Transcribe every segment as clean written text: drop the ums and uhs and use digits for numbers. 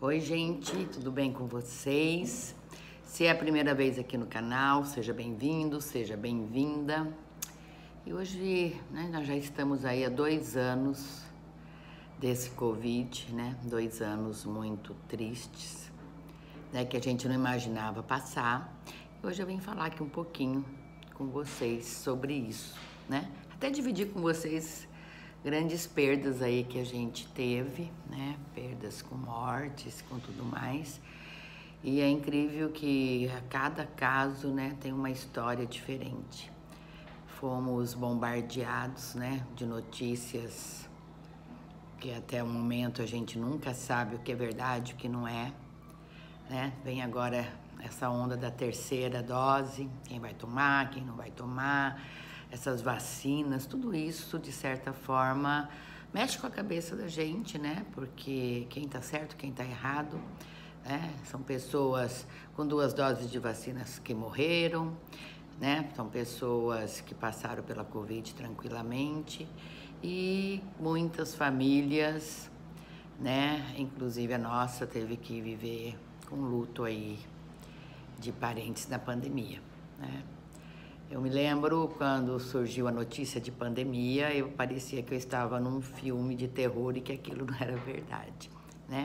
Oi, gente, tudo bem com vocês? Se é a primeira vez aqui no canal, seja bem-vindo, seja bem-vinda. E hoje, nós já estamos aí há 2 anos desse Covid, 2 anos muito tristes, que a gente não imaginava passar. Hoje eu vim falar aqui um pouquinho com vocês sobre isso, Até dividir com vocês grandes perdas aí que a gente teve, Perdas com mortes, com tudo mais. E é incrível que a cada caso, tem uma história diferente. Fomos bombardeados, de notícias que até o momento a gente nunca sabe o que é verdade, o que não é, Vem agora essa onda da terceira dose, quem vai tomar, quem não vai tomar, essas vacinas, tudo isso, de certa forma, mexe com a cabeça da gente, Porque quem tá certo, quem tá errado, São pessoas com 2 doses de vacinas que morreram, São pessoas que passaram pela Covid tranquilamente e muitas famílias, Inclusive a nossa teve que viver com luto aí de parentes na pandemia, Eu me lembro quando surgiu a notícia de pandemia, parecia que eu estava num filme de terror e que aquilo não era verdade,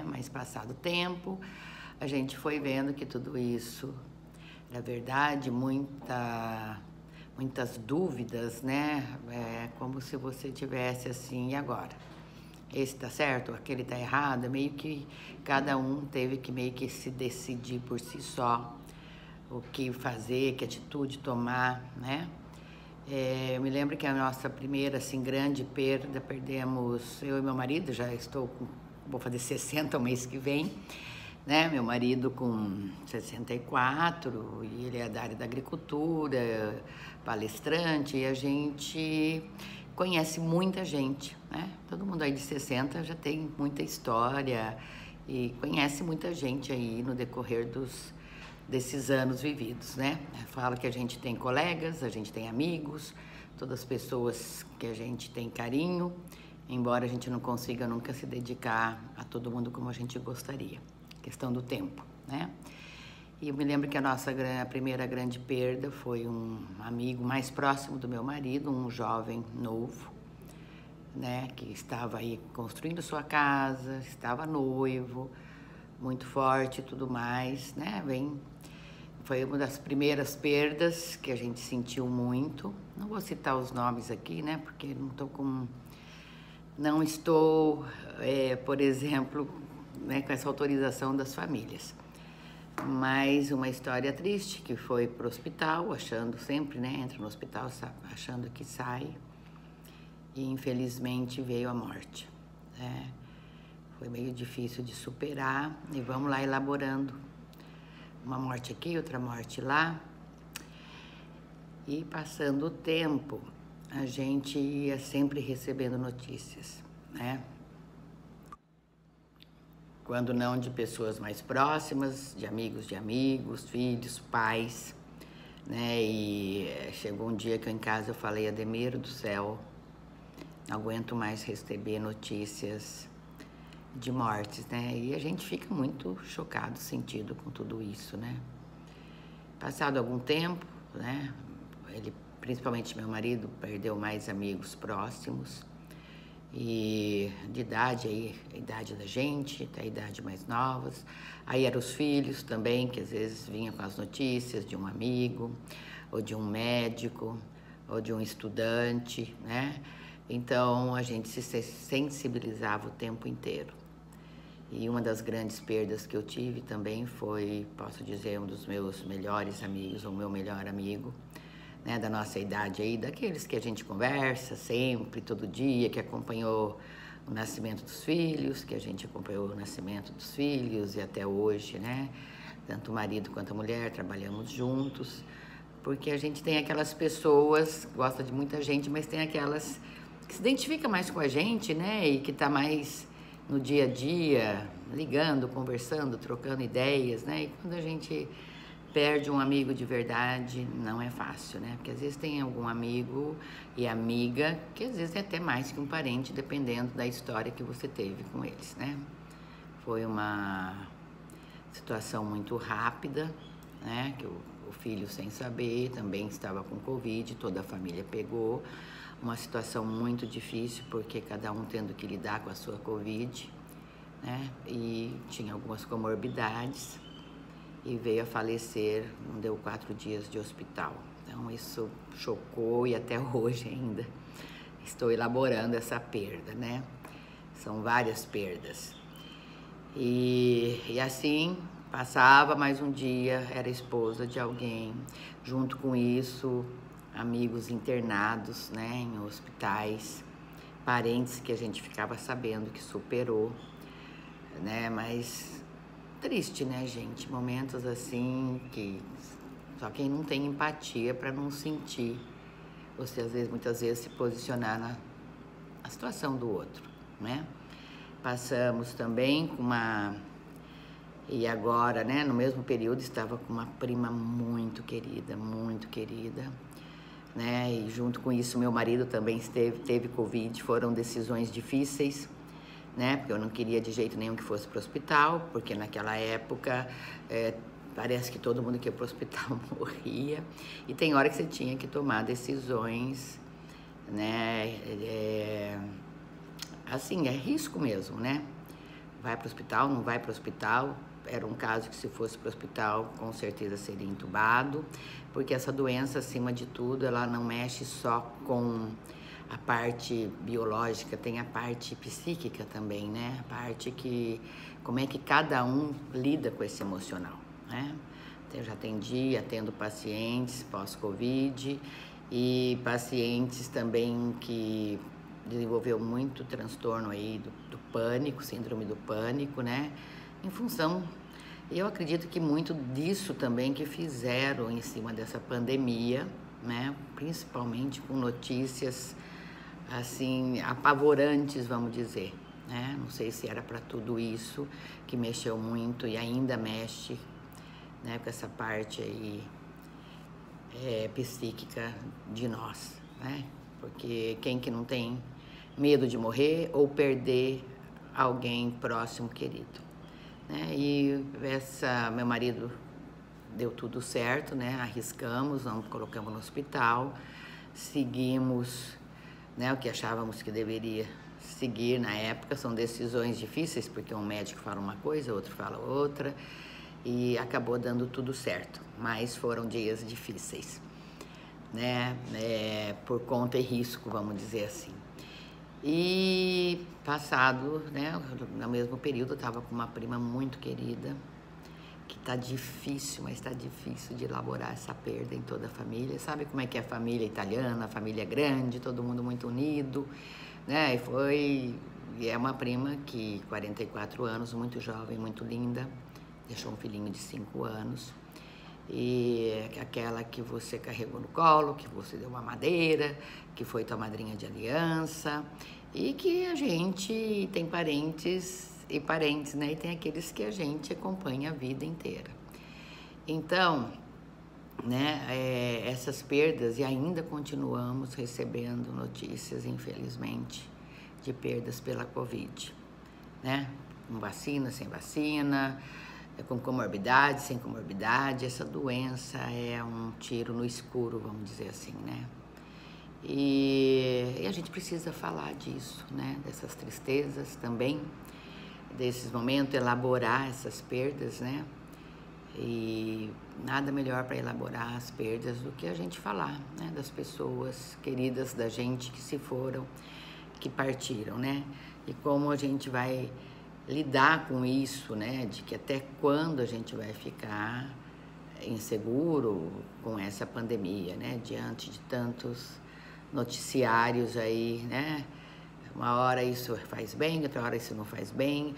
Mas passado o tempo, a gente foi vendo que tudo isso era verdade, muitas dúvidas, É como se você tivesse assim, e agora? Esse tá certo, aquele tá errado, meio que cada um teve que meio que se decidir por si só o que fazer, que atitude tomar, Eu me lembro que a nossa primeira, assim, grande perda, perdemos eu e meu marido, vou fazer 60 o mês que vem, Meu marido com 64, e ele é da área da agricultura, palestrante, e a gente conhece muita gente, Todo mundo aí de 60 já tem muita história e conhece muita gente aí no decorrer desses anos vividos, Falo que a gente tem colegas, a gente tem amigos, todas as pessoas que a gente tem carinho, embora a gente não consiga nunca se dedicar a todo mundo como a gente gostaria, questão do tempo, E eu me lembro que a primeira grande perda foi um amigo mais próximo do meu marido, um jovem novo, que estava aí construindo sua casa, estava noivo, muito forte e tudo mais, Foi uma das primeiras perdas que a gente sentiu muito. Não vou citar os nomes aqui, Porque não estou, por exemplo, com essa autorização das famílias. Mas uma história triste, que foi pro hospital, achando sempre, entra no hospital achando que sai. E infelizmente veio a morte, Foi meio difícil de superar e vamos lá elaborando. Uma morte aqui, outra morte lá. E passando o tempo, a gente ia sempre recebendo notícias, Quando não de pessoas mais próximas, de amigos, filhos, pais, E chegou um dia que eu em casa eu falei, Ademir do céu, não aguento mais receber notícias de mortes, E a gente fica muito chocado, sentido com tudo isso, Passado algum tempo, Ele, principalmente meu marido, perdeu mais amigos próximos e de idade aí, a idade da gente, até a idade mais novas. Aí eram os filhos também, que às vezes vinham com as notícias de um amigo, ou de um médico, ou de um estudante, Então a gente se sensibilizava o tempo inteiro. E uma das grandes perdas que eu tive também foi, posso dizer, um dos meus melhores amigos, ou meu melhor amigo, da nossa idade aí, daqueles que a gente conversa sempre, todo dia, que acompanhou o nascimento dos filhos, que a gente acompanhou o nascimento dos filhos e até hoje, Tanto o marido quanto a mulher trabalhamos juntos, porque a gente tem aquelas pessoas, gosta de muita gente, mas tem aquelas que se identifica mais com a gente, E que tá mais no dia a dia, ligando, conversando, trocando ideias, E quando a gente perde um amigo de verdade, não é fácil, Porque às vezes tem algum amigo e amiga que às vezes é até mais que um parente, dependendo da história que você teve com eles, Foi uma situação muito rápida, né? Que o filho, sem saber, também estava com Covid, toda a família pegou. Uma situação muito difícil, porque cada um tendo que lidar com a sua Covid, né? E tinha algumas comorbidades e veio a falecer, não deu 4 dias de hospital. Então isso chocou e até hoje ainda estou elaborando essa perda, né? São várias perdas. E assim, passava mais um dia, era esposa de alguém. Junto com isso, amigos internados, né, em hospitais, parentes que a gente ficava sabendo que superou, né? Mas triste, né, gente? Momentos assim que só quem não tem empatia para não sentir, você muitas vezes se posicionar na situação do outro, né? Passamos também com e agora, né, no mesmo período estava com uma prima muito querida, né? E junto com isso meu marido também teve Covid, foram decisões difíceis, né? Porque eu não queria de jeito nenhum que fosse para o hospital, porque naquela época parece que todo mundo que ia para o hospital morria. E tem hora que você tinha que tomar decisões, né? Assim, é risco mesmo, né? Vai para o hospital, não vai para o hospital. Era um caso que se fosse para o hospital, com certeza seria entubado, porque essa doença, acima de tudo, ela não mexe só com a parte biológica, tem a parte psíquica também, né? A parte que, como é que cada um lida com esse emocional, né? Eu já atendo pacientes pós-Covid e pacientes também que desenvolveu muito transtorno aí do pânico, síndrome do pânico, né? Em função, eu acredito que muito disso também que fizeram em cima dessa pandemia, né? Principalmente com notícias assim apavorantes, vamos dizer, né? Não sei se era para tudo isso que mexeu muito e ainda mexe, né? Com essa parte aí psíquica de nós, né? Porque quem que não tem medo de morrer ou perder alguém próximo, querido, né? E meu marido deu tudo certo, né? Arriscamos, não colocamos no hospital, seguimos, né? O que achávamos que deveria seguir na época. São decisões difíceis, porque um médico fala uma coisa, outro fala outra, e acabou dando tudo certo, mas foram dias difíceis, né? Por conta e risco, vamos dizer assim. E passado, né, no mesmo período, eu estava com uma prima muito querida, que tá difícil, mas tá difícil de elaborar essa perda em toda a família. Sabe como é que é a família italiana, a família grande, todo mundo muito unido, né? E é uma prima que, 44 anos, muito jovem, muito linda, deixou um filhinho de 5 anos. E aquela que você carregou no colo, que você deu uma madeira, que foi tua madrinha de aliança, e que a gente tem parentes e parentes, né? E tem aqueles que a gente acompanha a vida inteira. Então, né, essas perdas, e ainda continuamos recebendo notícias, infelizmente, de perdas pela Covid, né? Com vacina, sem vacina, com comorbidade, sem comorbidade. Essa doença é um tiro no escuro, vamos dizer assim, né? E a gente precisa falar disso, né? Dessas tristezas também, desses momentos, elaborar essas perdas, né? E nada melhor para elaborar as perdas do que a gente falar, né? Das pessoas queridas da gente que se foram, que partiram, né? E como a gente vai lidar com isso, né? De que até quando a gente vai ficar inseguro com essa pandemia, né? Diante de tantos noticiários aí, né? Uma hora isso faz bem, outra hora isso não faz bem,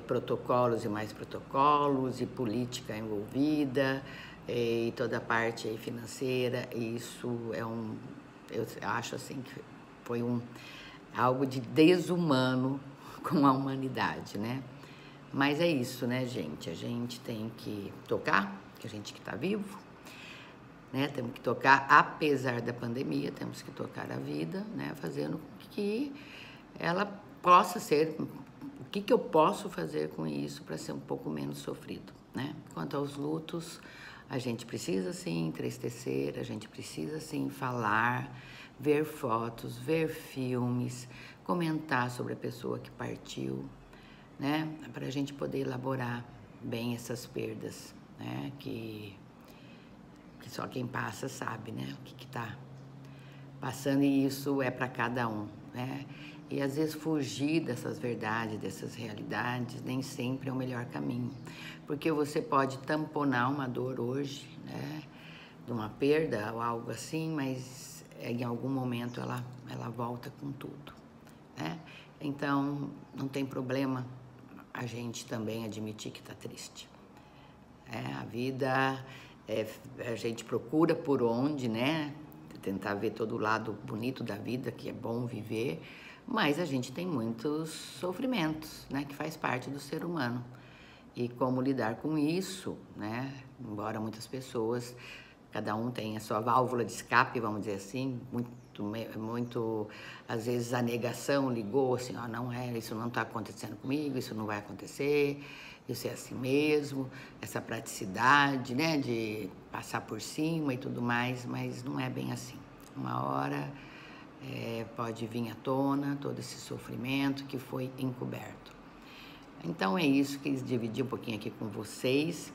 protocolos e mais protocolos, e política envolvida, e toda a parte aí financeira. Isso eu acho assim que foi algo de desumano com a humanidade, né? Mas é isso, né, gente? A gente tem que tocar, que a gente que tá vivo, né? Temos que tocar, apesar da pandemia, temos que tocar a vida, né? Fazendo com que ela possa ser que eu posso fazer com isso para ser um pouco menos sofrido, né? Quanto aos lutos, a gente precisa sim entristecer, a gente precisa sim falar, ver fotos, ver filmes, comentar sobre a pessoa que partiu, né? Para a gente poder elaborar bem essas perdas, né? Que só quem passa sabe, né? O que tá passando, e isso é para cada um, né? E às vezes fugir dessas verdades, dessas realidades, nem sempre é o melhor caminho. Porque você pode tamponar uma dor hoje, né? De uma perda ou algo assim, mas em algum momento ela volta com tudo, né? Então, não tem problema a gente também admitir que está triste. A vida, a gente procura por onde, né? Tentar ver todo o lado bonito da vida, que é bom viver, mas a gente tem muitos sofrimentos, né, que faz parte do ser humano. E como lidar com isso, né? Embora muitas pessoas, cada um tenha a sua válvula de escape, vamos dizer assim, muito, às vezes a negação ligou assim, não isso não está acontecendo comigo, isso não vai acontecer, isso é assim mesmo, essa praticidade, né, de passar por cima e tudo mais, mas não é bem assim. Uma hora pode vir à tona todo esse sofrimento que foi encoberto. Então é isso que quis dividir um pouquinho aqui com vocês,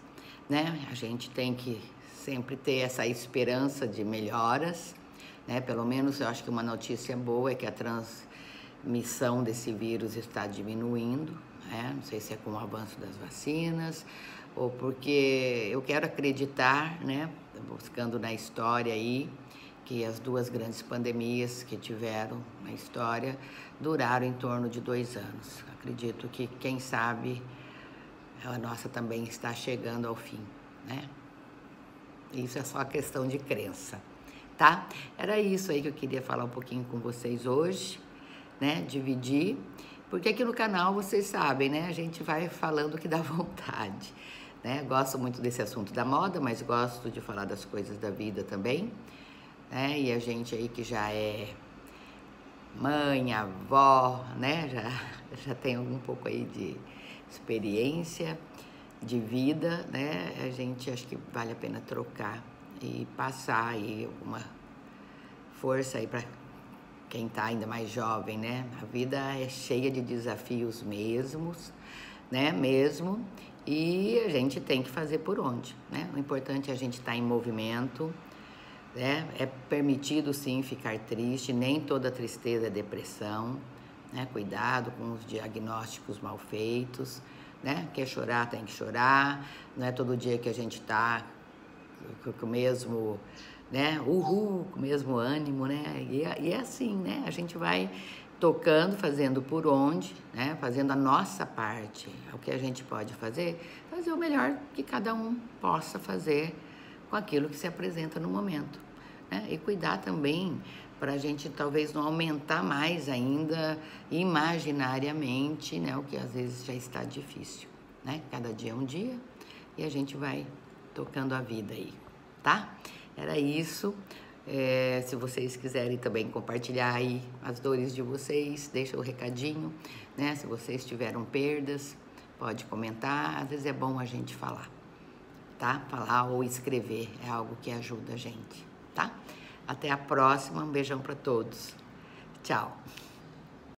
né? A gente tem que sempre ter essa esperança de melhoras, né? Pelo menos eu acho que uma notícia boa é que a transmissão desse vírus está diminuindo, né? Não sei se é com o avanço das vacinas ou porque eu quero acreditar, né? Buscando na história aí, que as duas grandes pandemias que tiveram na história duraram em torno de 2 anos. Acredito que, quem sabe, a nossa também está chegando ao fim, né? Isso é só questão de crença, tá? Era isso aí que eu queria falar um pouquinho com vocês hoje, né? Dividir, porque aqui no canal, vocês sabem, né? A gente vai falando o que dá vontade, né? Gosto muito desse assunto da moda, mas gosto de falar das coisas da vida também, né? E a gente aí que já é mãe, avó, né? Já tem algum pouco aí de experiência de vida, né? A gente acho que vale a pena trocar e passar aí alguma força aí para quem tá ainda mais jovem, né? A vida é cheia de desafios mesmos, né? Mesmo, e a gente tem que fazer por onde, né? O importante é a gente estar em movimento, né? É permitido sim ficar triste, nem toda tristeza é depressão, né? Cuidado com os diagnósticos mal feitos, né? Quer chorar, tem que chorar, não é todo dia que a gente tá com o mesmo, né? Com o mesmo ânimo, né? E é assim, né? A gente vai tocando, fazendo por onde, né? Fazendo a nossa parte, o que a gente pode fazer o melhor que cada um possa fazer com aquilo que se apresenta no momento, né? E cuidar também para a gente talvez não aumentar mais ainda imaginariamente, né? O que às vezes já está difícil, né? Cada dia é um dia e a gente vai tocando a vida aí, tá? Era isso. Se vocês quiserem também compartilhar aí as dores de vocês, deixa o recadinho, né? Se vocês tiveram perdas, pode comentar. Às vezes é bom a gente falar, tá? Falar ou escrever é algo que ajuda a gente, tá? Até a próxima, um beijão para todos. Tchau.